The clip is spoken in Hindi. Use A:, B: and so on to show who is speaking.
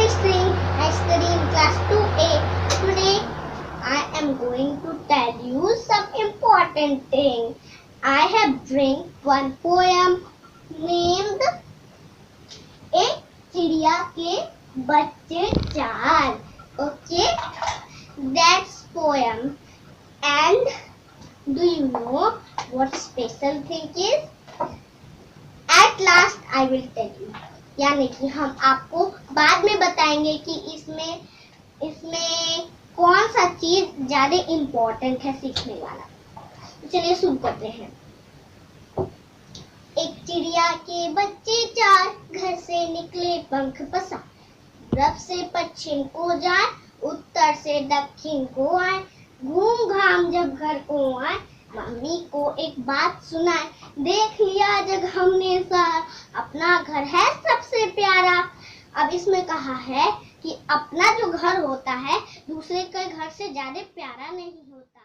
A: Singh. I study in class 2A. Today I am going to tell you some important thing. I have bring one poem named एक चिड़िया के बच्चे चार. Okay, that's poem. And do you know what special thing is? At last I will tell you. यानी कि हम आपको बाद में बताएंगे कि इसमें कौन सा चीज ज्यादा इम्पोर्टेंट है सीखने वाला. चलिए शुरू करते हैं. एक चिड़िया के बच्चे चार, घर से निकले पंख पसार. पूरब से पश्चिम को जाए, उत्तर से दक्षिण को आए. घूम घाम जब घर को आए, मम्मी को एक बात सुनाए. देख लिया जग हमने सारा, अपना घर है सबसे प्यारा. अब इसमें कहा है कि अपना जो घर होता है दूसरे के घर से ज्यादा प्यारा नहीं होता.